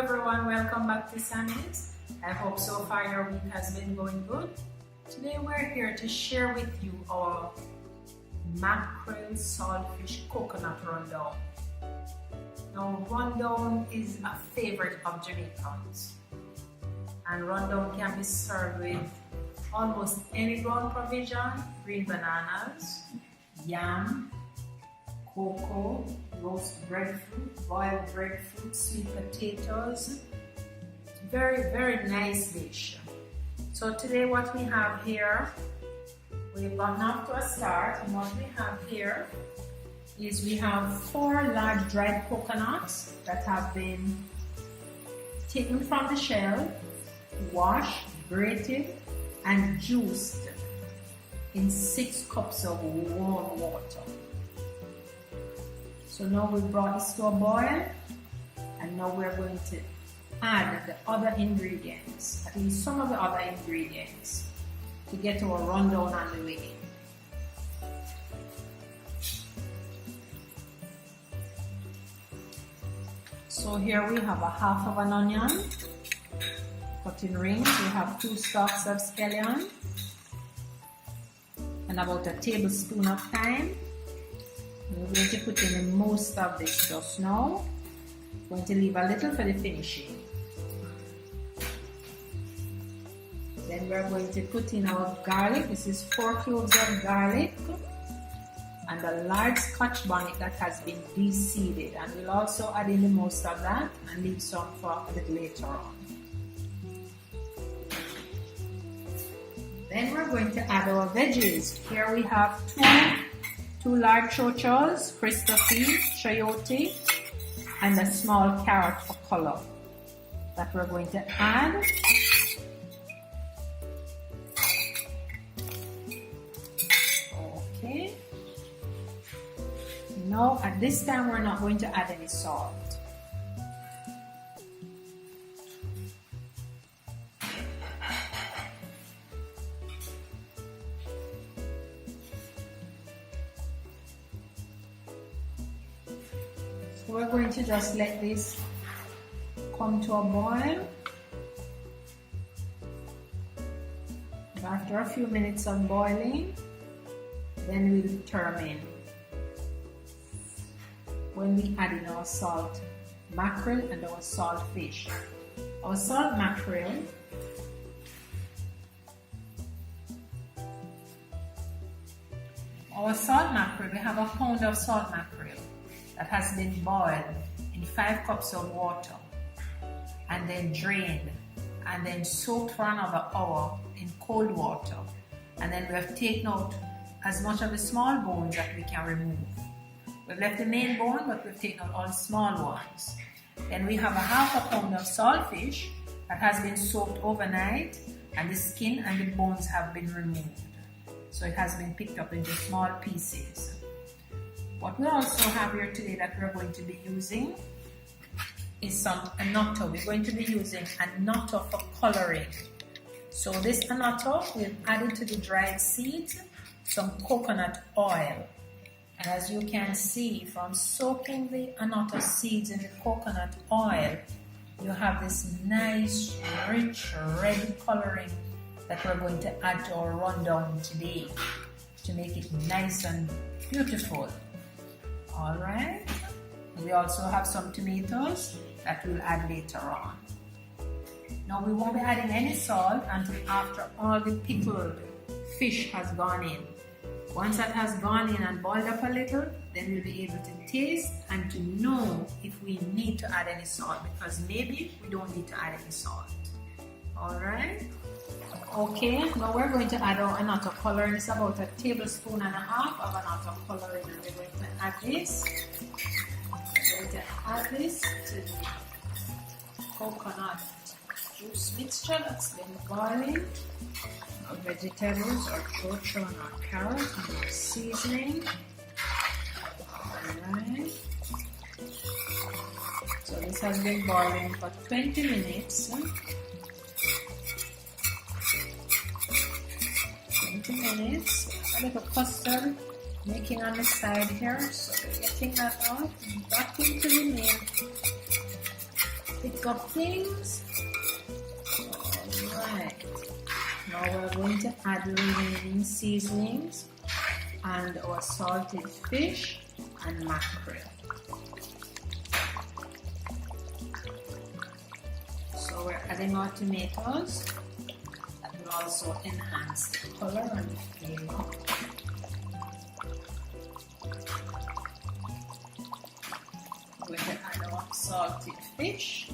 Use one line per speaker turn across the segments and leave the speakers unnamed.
everyone, welcome back to Sammy's. I hope so far your week has been going good. Today we're here to share with you our mackerel saltfish coconut rundown. Now rundown is a favorite of Jamaicans, and rundown can be served with almost any ground provision: green bananas, yam, cocoa, roast breadfruit, boiled breadfruit, sweet potatoes. Very nice dish. So today what we have here, we've gotten off to a start, and what we have here is we have 4 large dried coconuts that have been taken from the shell, washed, grated, and juiced in 6 cups of warm water. So now we brought this to a boil, and now we're going to add the other ingredients, at least some of the other ingredients, to get our rundown on the way. So here we have a half of an onion, cut in rings. We have 2 stalks of scallion, and about a tablespoon of thyme. We're going to put in most of this just now. We're going to leave a little for the finishing. Then we're going to put in our garlic. This is 4 cloves of garlic and a large Scotch bonnet that has been de-seeded. And we'll also add in the most of that and leave some for a little later on. Then we're going to add our veggies. Here we have 2 large chochos, Christophe, chayote, and a small carrot for color that we're going to add. Okay. Now at this time we're not going to add any salt. We're going to just let this come to a boil. After a few minutes of boiling, then we'll determine when we add in our salt mackerel and our salt fish. Our salt mackerel, we have a pound of salt mackerel that has been boiled in 5 cups of water and then drained and then soaked for another hour in cold water. And then we have taken out as much of the small bones that we can remove. We've left the main bone, but we've taken out all the small ones. Then we have a half a pound of saltfish that has been soaked overnight, and the skin and the bones have been removed. So it has been picked up into small pieces. What we also have here today that we're going to be using is annatto. We're going to be using annatto for coloring. So this annatto, we've added to the dried seeds some coconut oil. And as you can see, from soaking the annatto seeds in the coconut oil, you have this nice, rich, red coloring that we're going to add to our rundown today to make it nice and beautiful. Alright, we also have some tomatoes that we'll add later on. Now we won't be adding any salt until after all the pickled fish has gone in. Once that has gone in and boiled up a little, then we'll be able to taste and to know if we need to add any salt, because maybe we don't need to add any salt. Alright. Okay, now we're going to add our annatto coloring. It's about a tablespoon and a half of annatto coloring, and we're going to add this. We're going to add this to the coconut juice mixture that's been boiling. Our vegetables, our chocho and our carrot and our seasoning. Alright. So this has been boiling for 20 minutes. 20 minutes. A little custard making on the side here, so we're getting that out and back into the main pick up things. Alright. Now we're going to add the remaining seasonings and our salted fish and mackerel. So we're adding our tomatoes. That will also enhance the color and the flavor. We're going to add our salted fish,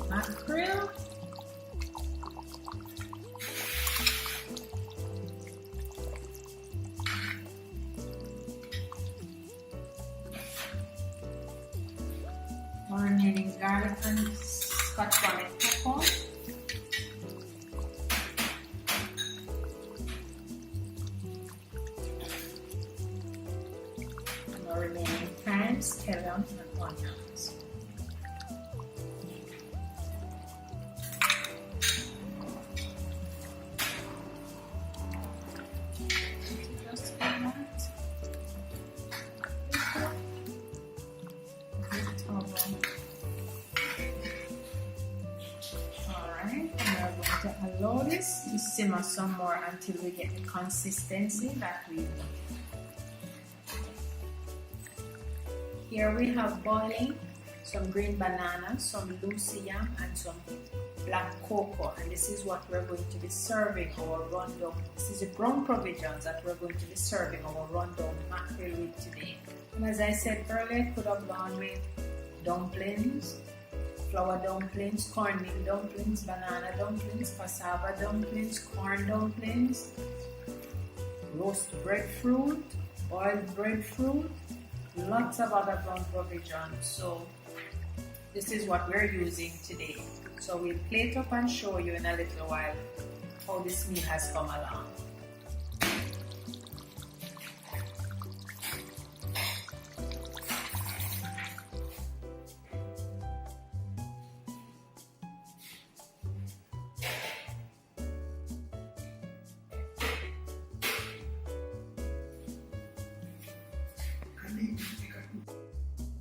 mackerel, our remaining garlic and Scotch bonnet pepper, and our remaining thyme, scallion, and onions. Alright, and we're going to allow this to simmer some more until we get the consistency that we need. Here we have boiling some green banana, some loose yam, and some black cocoa, and this is what we're going to be serving our rundown. This is the ground provisions that we're going to be serving our rundown mackerel with today. And as I said earlier, could have gone with dumplings, flour dumplings, cornmeal dumplings, banana dumplings, cassava dumplings, corn dumplings, roast breadfruit, boiled breadfruit, lots of other ground provisions. So this is what we're using today. So we'll plate up and show you in a little while how this meal has come along.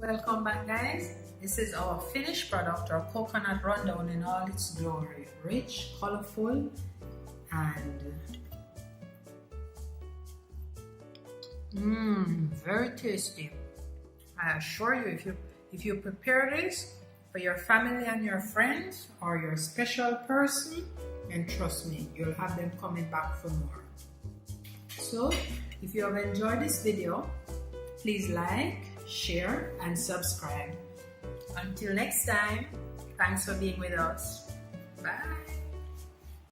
Welcome back, guys. This is our finished product, our coconut rundown in all its glory. Rich, colorful, and very tasty. I assure you, if you prepare this for your family and your friends or your special person, then trust me, you'll have them coming back for more. So if you have enjoyed this video, please like, share, and subscribe. Until next time, thanks for being with us. Bye.